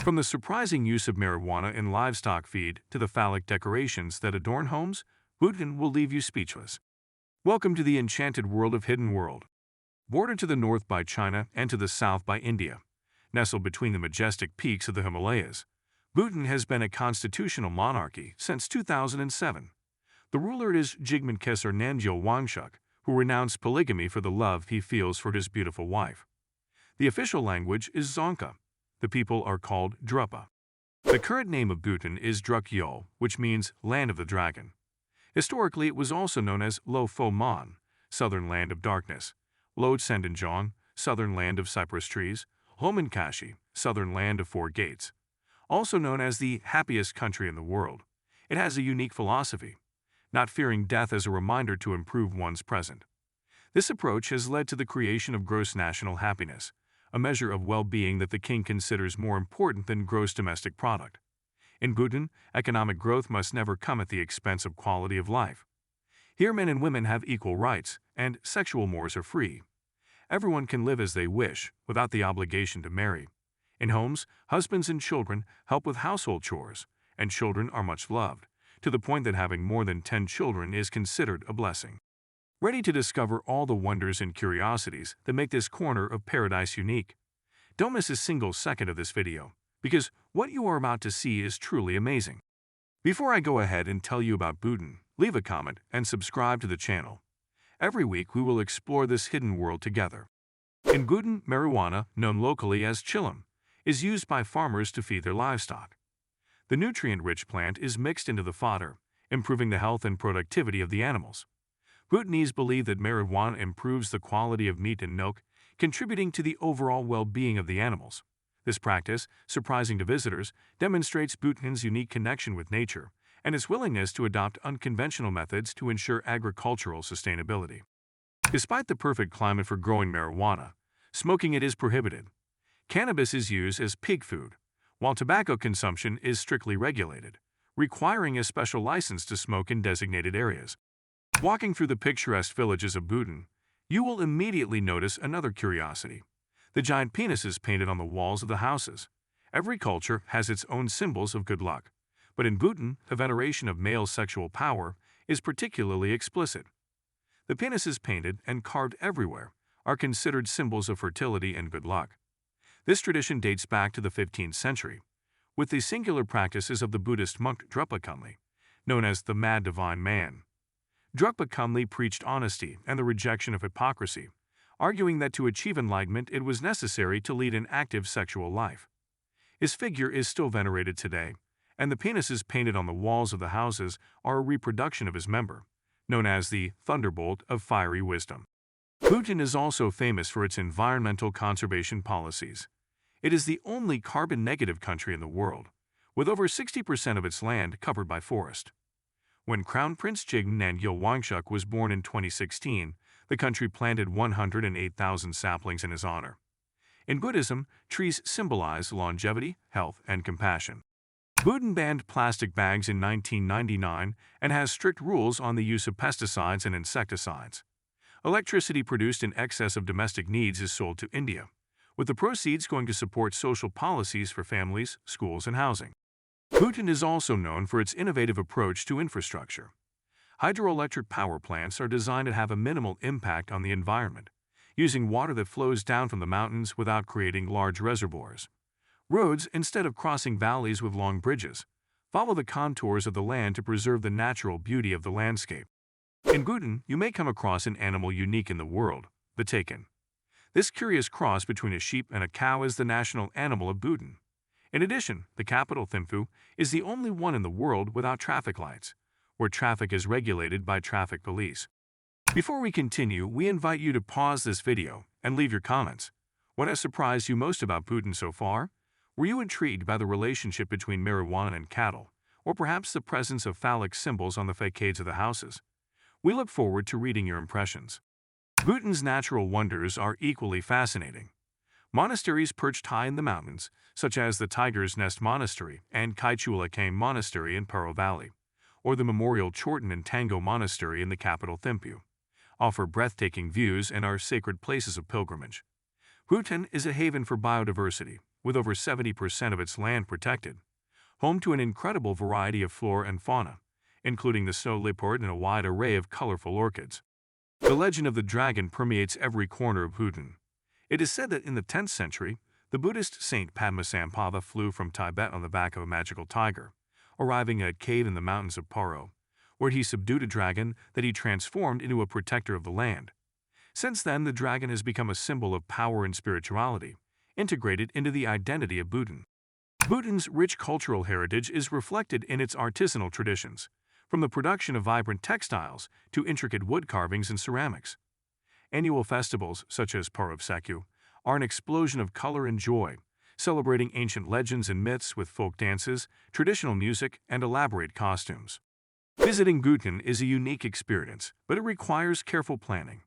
From the surprising use of marijuana in livestock feed to the phallic decorations that adorn homes, Bhutan will leave you speechless. Welcome to the enchanted world of Hidden World. Bordered to the north by China and to the south by India, nestled between the majestic peaks of the Himalayas, Bhutan has been a constitutional monarchy since 2007. The ruler is Jigme Khesar Namgyal Wangchuk, who renounced polygamy for the love he feels for his beautiful wife. The official language is Dzongkha. The people are called Drupa. The current name of Bhutan is Druk Yul, which means Land of the Dragon. Historically, it was also known as Lo Pho Mon, Southern Land of Darkness, Lo Tsendanjong, Southern Land of Cypress Trees, Homenkashi, Southern Land of Four Gates. Also known as the happiest country in the world, it has a unique philosophy, not fearing death as a reminder to improve one's present. This approach has led to the creation of gross national happiness, a measure of well-being that the king considers more important than gross domestic product. In Bhutan, economic growth must never come at the expense of quality of life. Here men and women have equal rights, and sexual mores are free. Everyone can live as they wish, without the obligation to marry. In homes, husbands and children help with household chores, and children are much loved, to the point that having more than 10 children is considered a blessing. Ready to discover all the wonders and curiosities that make this corner of paradise unique? Don't miss a single second of this video, because what you are about to see is truly amazing. Before I go ahead and tell you about Bhutan, leave a comment and subscribe to the channel. Every week we will explore this hidden world together. In Bhutan, marijuana, known locally as chilim, is used by farmers to feed their livestock. The nutrient-rich plant is mixed into the fodder, improving the health and productivity of the animals. Bhutanese believe that marijuana improves the quality of meat and milk, contributing to the overall well-being of the animals. This practice, surprising to visitors, demonstrates Bhutan's unique connection with nature and its willingness to adopt unconventional methods to ensure agricultural sustainability. Despite the perfect climate for growing marijuana, smoking it is prohibited. Cannabis is used as pig food, while tobacco consumption is strictly regulated, requiring a special license to smoke in designated areas. Walking through the picturesque villages of Bhutan, you will immediately notice another curiosity: the giant penises painted on the walls of the houses. Every culture has its own symbols of good luck, but in Bhutan, the veneration of male sexual power is particularly explicit. The penises painted and carved everywhere are considered symbols of fertility and good luck. This tradition dates back to the 15th century, with the singular practices of the Buddhist monk Drukpa Kunli, known as the Mad Divine Man. Drukpa Kunli preached honesty and the rejection of hypocrisy, arguing that to achieve enlightenment it was necessary to lead an active sexual life. His figure is still venerated today, and the penises painted on the walls of the houses are a reproduction of his member, known as the Thunderbolt of Fiery Wisdom. Bhutan is also famous for its environmental conservation policies. It is the only carbon-negative country in the world, with over 60% of its land covered by forest. When Crown Prince Jigme Namgyal Wangchuk was born in 2016, the country planted 108,000 saplings in his honor. In Buddhism, trees symbolize longevity, health, and compassion. Bhutan banned plastic bags in 1999 and has strict rules on the use of pesticides and insecticides. Electricity produced in excess of domestic needs is sold to India, with the proceeds going to support social policies for families, schools, and housing. Bhutan is also known for its innovative approach to infrastructure. Hydroelectric power plants are designed to have a minimal impact on the environment, using water that flows down from the mountains without creating large reservoirs. Roads, instead of crossing valleys with long bridges, follow the contours of the land to preserve the natural beauty of the landscape. In Bhutan, you may come across an animal unique in the world, the takin. This curious cross between a sheep and a cow is the national animal of Bhutan. In addition, the capital Thimphu is the only one in the world without traffic lights, where traffic is regulated by traffic police. Before we continue, we invite you to pause this video and leave your comments. What has surprised you most about Bhutan so far? Were you intrigued by the relationship between marijuana and cattle, or perhaps the presence of phallic symbols on the facades of the houses? We look forward to reading your impressions. Bhutan's natural wonders are equally fascinating. Monasteries perched high in the mountains, such as the Tiger's Nest Monastery and Kaichula Came Monastery in Paro Valley, or the Memorial Chorten and Tango Monastery in the capital Thimphu, offer breathtaking views and are sacred places of pilgrimage. Bhutan is a haven for biodiversity, with over 70% of its land protected, home to an incredible variety of flora and fauna, including the snow leopard and a wide array of colorful orchids. The legend of the dragon permeates every corner of Bhutan. It is said that in the 10th century, the Buddhist saint Padmasambhava flew from Tibet on the back of a magical tiger, arriving at a cave in the mountains of Paro, where he subdued a dragon that he transformed into a protector of the land. Since then, the dragon has become a symbol of power and spirituality, integrated into the identity of Bhutan. Bhutan's rich cultural heritage is reflected in its artisanal traditions, from the production of vibrant textiles to intricate wood carvings and ceramics. Annual festivals, such as Paravsekyu, are an explosion of color and joy, celebrating ancient legends and myths with folk dances, traditional music, and elaborate costumes. Visiting Bhutan is a unique experience, but it requires careful planning.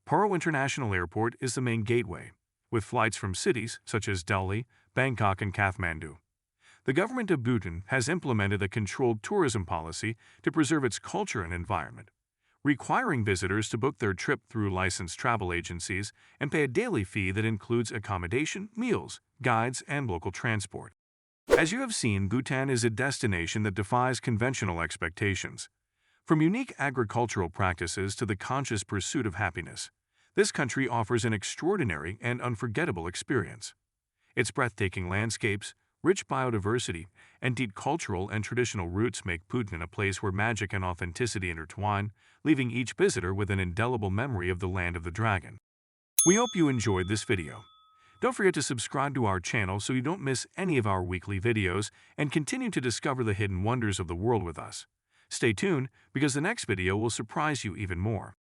Paro International Airport is the main gateway, with flights from cities such as Delhi, Bangkok, and Kathmandu. The government of Bhutan has implemented a controlled tourism policy to preserve its culture and environment, requiring visitors to book their trip through licensed travel agencies and pay a daily fee that includes accommodation, meals, guides, and local transport. As you have seen, Bhutan is a destination that defies conventional expectations. From unique agricultural practices to the conscious pursuit of happiness, this country offers an extraordinary and unforgettable experience. Its breathtaking landscapes, rich biodiversity, and deep cultural and traditional roots make Bhutan a place where magic and authenticity intertwine, leaving each visitor with an indelible memory of the land of the dragon. We hope you enjoyed this video. Don't forget to subscribe to our channel so you don't miss any of our weekly videos and continue to discover the hidden wonders of the world with us. Stay tuned because the next video will surprise you even more.